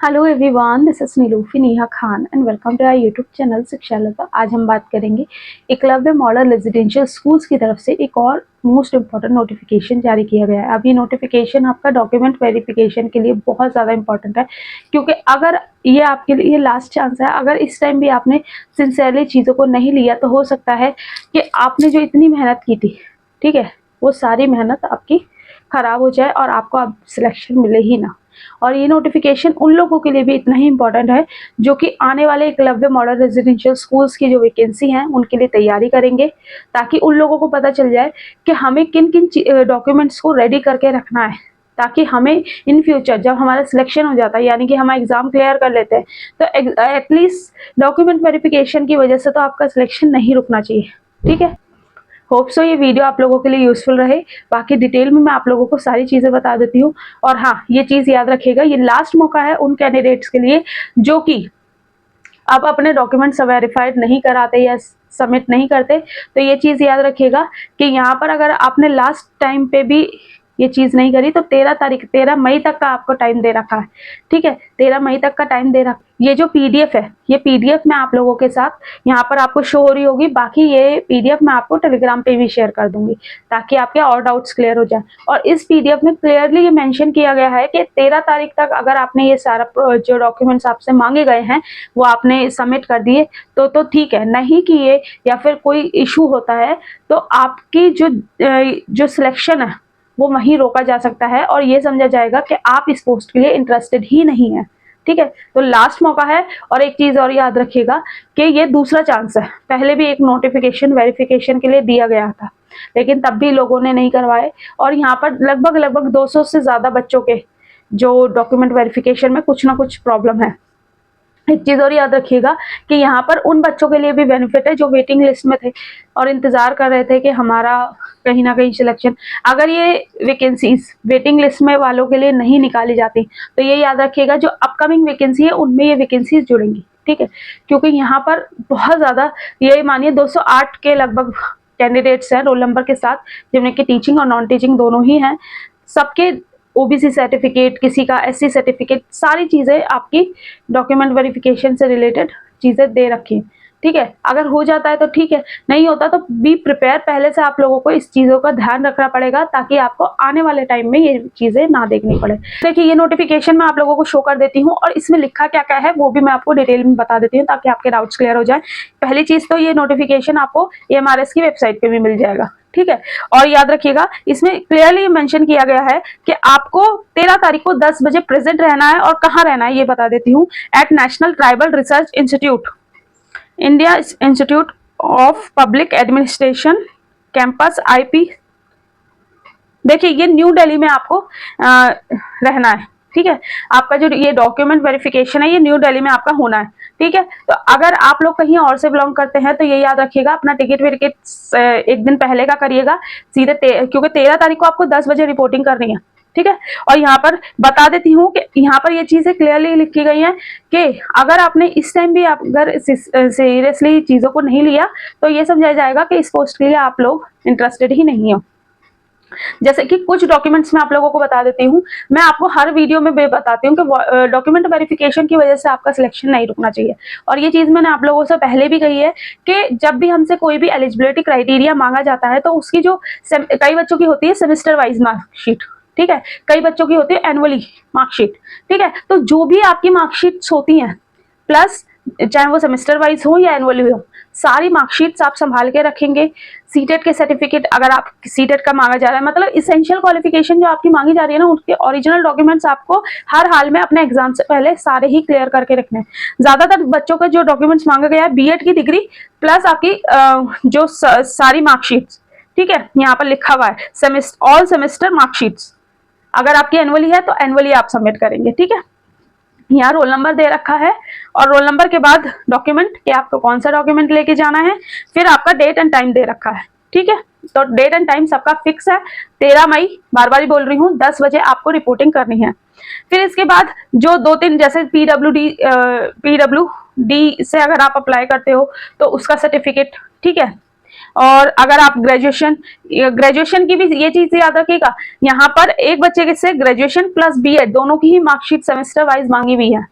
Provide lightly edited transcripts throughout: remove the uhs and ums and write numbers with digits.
Hello everyone, this is Nilufi Neha Khan and welcome to our YouTube channel Shiksha Lata. आज हम बात करेंगे एकलव्य मॉडल रेजिडेंशियल स्कूल्स की तरफ से एक और मोस्ट इम्पॉर्टेंट नोटिफिकेशन जारी किया गया है। अब ये नोटिफिकेशन आपका डॉक्यूमेंट वेरिफिकेशन के लिए बहुत ज़्यादा इंपॉर्टेंट है, क्योंकि अगर ये आपके लिए लास्ट चांस है। अगर इस टाइम भी आपने सिंसियरली चीज़ों को नहीं लिया तो हो सकता है कि आपने जो इतनी मेहनत की थी, ठीक है, वो सारी मेहनत आपकी ख़राब हो जाए और आपको अब सिलेक्शन मिले ही ना। और ये नोटिफिकेशन उन लोगों के लिए भी इतना ही इम्पोर्टेंट है जो कि आने वाले एकलव्य मॉडल रेजिडेंशियल स्कूल्स की जो वैकेंसी हैं उनके लिए तैयारी करेंगे, ताकि उन लोगों को पता चल जाए कि हमें किन किन डॉक्यूमेंट्स को रेडी करके रखना है, ताकि हमें इन फ्यूचर जब हमारा सिलेक्शन हो जाता है, यानी कि हम एग्जाम क्लियर कर लेते हैं, तो एटलीस्ट डॉक्यूमेंट वेरिफिकेशन की वजह से तो आपका सिलेक्शन नहीं रुकना चाहिए। ठीक है, होप सो ये वीडियो आप लोगों के लिए यूजफुल रहे। बाकी डिटेल में मैं आप लोगों को सारी चीज़ें बता देती हूँ। और हाँ, ये चीज़ याद रखिएगा, ये लास्ट मौका है उन कैंडिडेट्स के लिए जो कि अब अपने डॉक्यूमेंट्स वेरीफाइड नहीं कराते या सबमिट नहीं करते। तो ये चीज़ याद रखिएगा कि यहाँ पर अगर आपने लास्ट टाइम पे भी ये चीज़ नहीं करी तो 13 मई तक का आपको टाइम दे रखा है। ठीक है, 13 मई तक का टाइम दे रखा। ये जो पीडीएफ है, ये पीडीएफ मैं आप लोगों के साथ यहाँ पर आपको शो हो रही होगी। बाकी ये पीडीएफ मैं आपको टेलीग्राम पे भी शेयर कर दूंगी, ताकि आपके और डाउट्स क्लियर हो जाए। और इस पीडीएफ में क्लियरली ये मेंशन किया गया है कि 13 तारीख तक अगर आपने ये सारा जो डॉक्यूमेंट्स आपसे मांगे गए हैं वो आपने सबमिट कर दिए तो ठीक है। नहीं किए या फिर कोई इशू होता है तो आपकी जो सिलेक्शन है वो वहीं रोका जा सकता है और ये समझा जाएगा कि आप इस पोस्ट के लिए इंटरेस्टेड ही नहीं है। ठीक है, तो लास्ट मौका है। और एक चीज और याद रखिएगा कि ये दूसरा चांस है। पहले भी एक नोटिफिकेशन वेरिफिकेशन के लिए दिया गया था, लेकिन तब भी लोगों ने नहीं करवाए। और यहाँ पर लगभग 200 से ज्यादा बच्चों के जो डॉक्यूमेंट वेरिफिकेशन में कुछ ना कुछ प्रॉब्लम है। एक चीज और याद रखिएगा कि यहाँ पर उन बच्चों के लिए भी बेनिफिट है जो वेटिंग लिस्ट में थे और इंतजार कर रहे थे कि हमारा कहीं ना कहीं सिलेक्शन। अगर ये वैकेंसीज वेटिंग लिस्ट में वालों के लिए नहीं निकाली जाती तो ये याद रखिएगा जो अपकमिंग वैकेंसी है उनमें ये वैकेंसीज जुड़ेंगी। ठीक है, क्योंकि यहाँ पर बहुत ज्यादा, ये मानिए 208 के लगभग कैंडिडेट्स हैं रोल नंबर के साथ, जिनमें कि टीचिंग और नॉन टीचिंग दोनों ही हैं। सबके ओबीसी सर्टिफिकेट, किसी का एससी सर्टिफिकेट, सारी चीज़ें आपकी डॉक्यूमेंट वेरिफिकेशन से रिलेटेड चीज़ें दे रखी। ठीक है, अगर हो जाता है तो ठीक है, नहीं होता तो बी प्रिपेयर। पहले से आप लोगों को इस चीज़ों का ध्यान रखना पड़ेगा ताकि आपको आने वाले टाइम में ये चीज़ें ना देखनी पड़े। देखिए, ये नोटिफिकेशन मैं आप लोगों को शो कर देती हूँ और इसमें लिखा क्या क्या है वो भी मैं आपको डिटेल में बता देती हूँ, ताकि आपके डाउट्स क्लियर हो जाए। पहली चीज़ तो ये नोटिफिकेशन आपको एमआरएस की वेबसाइट पर भी मिल जाएगा। ठीक है, और याद रखिएगा इसमें क्लियरली मेंशन किया गया है कि आपको 13 तारीख को 10 बजे प्रेजेंट रहना है। और कहाँ रहना है ये बता देती हूँ, at National Tribal Research Institute, India Institute of Public Administration, campus IP. देखिए, ये न्यू दिल्ली में आपको रहना है। ठीक है, आपका जो ये डॉक्यूमेंट वेरिफिकेशन है ये न्यू दिल्ली में आपका होना है। ठीक है, तो अगर आप लोग कहीं और से बिलोंग करते हैं तो ये याद रखिएगा अपना टिकट विकेट एक दिन पहले का करिएगा सीधे, क्योंकि 13 तारीख को आपको 10 बजे रिपोर्टिंग करनी है। ठीक है, और यहाँ पर बता देती हूँ कि यहाँ पर ये चीजें क्लियरली लिखी गई हैं कि अगर आपने इस टाइम भी अगर सीरियसली चीजों को नहीं लिया तो ये समझा जाएगा कि इस पोस्ट के लिए आप लोग इंटरेस्टेड ही नहीं हो। जैसे कि कुछ डॉक्यूमेंट्स मैं आप लोगों को बता देती हूँ, मैं आपको हर वीडियो में बताती हूँ कि डॉक्यूमेंट वेरिफिकेशन की वजह से आपका सिलेक्शन नहीं रुकना चाहिए। और ये चीज मैंने आप लोगों से पहले भी कही है कि जब भी हमसे कोई भी एलिजिबिलिटी क्राइटेरिया मांगा जाता है तो उसकी जो कई बच्चों की होती है सेमेस्टर वाइज मार्कशीट, ठीक है, कई बच्चों की होती है एनुअली मार्कशीट। ठीक है, तो जो भी आपकी मार्कशीट्स होती हैं, प्लस चाहे वो सेमेस्टर वाइज हो या एनुअली हो, सारी मार्कशीट्स आप संभाल के रखेंगे। सीटेट के सर्टिफिकेट, अगर आप सीटेट का मांगा जा रहा है, मतलब इसेंशियल क्वालिफिकेशन जो आपकी मांगी जा रही है ना, उसके ओरिजिनल डॉक्यूमेंट्स आपको हर हाल में अपने एग्जाम से पहले सारे ही क्लियर करके रखने हैं। ज्यादातर बच्चों का जो डॉक्यूमेंट्स मांगा गया है बीएड की डिग्री प्लस आपकी जो सारी मार्कशीट्स। ठीक है, यहाँ पर लिखा हुआ है ऑल सेमेस्टर मार्कशीट्स। अगर आपकी एनुअली है तो एनुअली आप सबमिट करेंगे। ठीक है, यहाँ रोल नंबर दे रखा है और रोल नंबर के बाद डॉक्यूमेंट कि आपको कौन सा डॉक्यूमेंट लेके जाना है, फिर आपका डेट एंड टाइम दे रखा है। ठीक है, तो डेट एंड टाइम सबका फिक्स है, 13 मई, बार बार बोल रही हूँ, 10 बजे आपको रिपोर्टिंग करनी है। फिर इसके बाद जो 2-3 जैसे पीडब्ल्यूडी से अगर आप अप्लाई करते हो तो उसका सर्टिफिकेट। ठीक है, और अगर आप ग्रेजुएशन की भी ये चीज याद रखिएगा, यहाँ पर एक बच्चे से ग्रेजुएशन प्लस बीएड दोनों की ही मार्कशीट सेमेस्टर वाइज मांगी हुई है।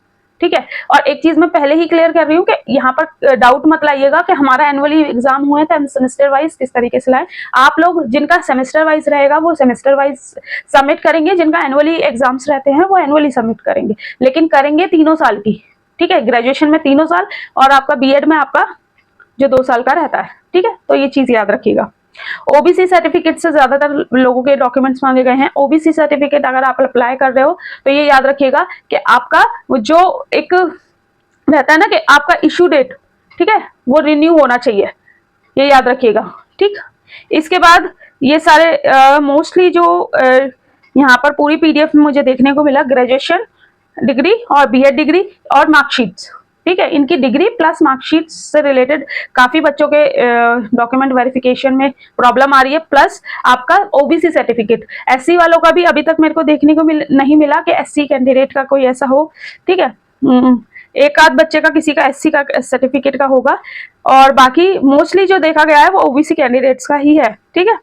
ठीक है। और एक चीज मैं पहले ही क्लियर कर रही हूँ कि यहाँ पर डाउट मत लाइएगा कि हमारा एनुअली एग्जाम हुए थे, हम सेमेस्टर वाइज किस तरीके से लाए। आप लोग जिनका सेमेस्टर वाइज रहेगा वो सेमेस्टर वाइज सबमिट करेंगे, जिनका एनुअली एग्जाम्स रहते हैं वो एनुअली सबमिट करेंगे, लेकिन करेंगे 3 साल की, ठीक है। ग्रेजुएशन में 3 साल और आपका बीएड में आपका जो 2 साल का रहता है, ठीक है। तो ये चीज याद रखिएगा। ओबीसी सर्टिफिकेट से ज्यादातर लोगों के डॉक्यूमेंट्स मांगे गए हैं। ओबीसी सर्टिफिकेट अगर आप अप्लाई कर रहे हो तो ये याद रखिएगा कि आपका जो एक रहता है ना कि आपका इशू डेट, ठीक है, वो रिन्यू होना चाहिए, ये याद रखिएगा, ठीक। इसके बाद ये सारे मोस्टली जो यहाँ पर पूरी पीडीएफ में मुझे देखने को मिला, ग्रेजुएशन डिग्री और बीएड डिग्री और मार्कशीट्स, ठीक है। इनकी डिग्री प्लस मार्कशीट से रिलेटेड काफी बच्चों के डॉक्यूमेंट वेरिफिकेशन में प्रॉब्लम आ रही है, प्लस आपका ओबीसी सर्टिफिकेट। एससी वालों का भी अभी तक मेरे को देखने को नहीं मिला कि एससी कैंडिडेट का कोई ऐसा हो, ठीक है। एक आध बच्चे का किसी का एससी का सर्टिफिकेट का होगा, और बाकी मोस्टली जो देखा गया है वो ओबीसी कैंडिडेट्स का ही है, ठीक है।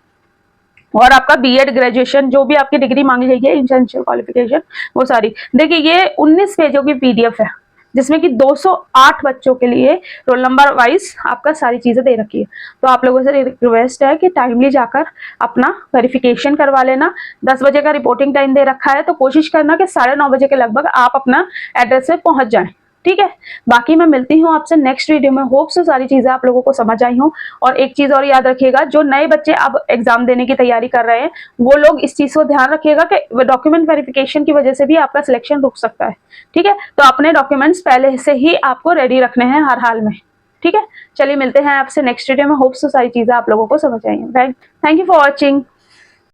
और आपका बीएड ग्रेजुएशन जो भी आपकी डिग्री मांगी गई है, एसेंशियल क्वालिफिकेशन, वो सारी देखिए। ये 19 पेजों की पीडीएफ है जिसमें कि 208 बच्चों के लिए रोल नंबर वाइज आपका सारी चीजें दे रखी है। तो आप लोगों से रिक्वेस्ट है कि टाइमली जाकर अपना वेरिफिकेशन करवा लेना। 10 बजे का रिपोर्टिंग टाइम दे रखा है, तो कोशिश करना कि 9:30 बजे के लगभग आप अपना एड्रेस पे पहुंच जाएं, ठीक है। बाकी मैं मिलती हूँ आपसे नेक्स्ट वीडियो में। होप से सारी चीजें आप लोगों को समझ आई हो। और एक चीज और याद रखिएगा, जो नए बच्चे अब एग्जाम देने की तैयारी कर रहे हैं वो लोग इस चीज को ध्यान रखिएगा कि डॉक्यूमेंट वेरिफिकेशन की वजह से भी आपका सिलेक्शन रुक सकता है, ठीक है। तो अपने डॉक्यूमेंट्स पहले से ही आपको रेडी रखने हैं हर हाल में, ठीक है। चलिए मिलते हैं आपसे नेक्स्ट वीडियो में। होप से सारी चीजें आप लोगों को समझ आई हैं। Thank you for watching.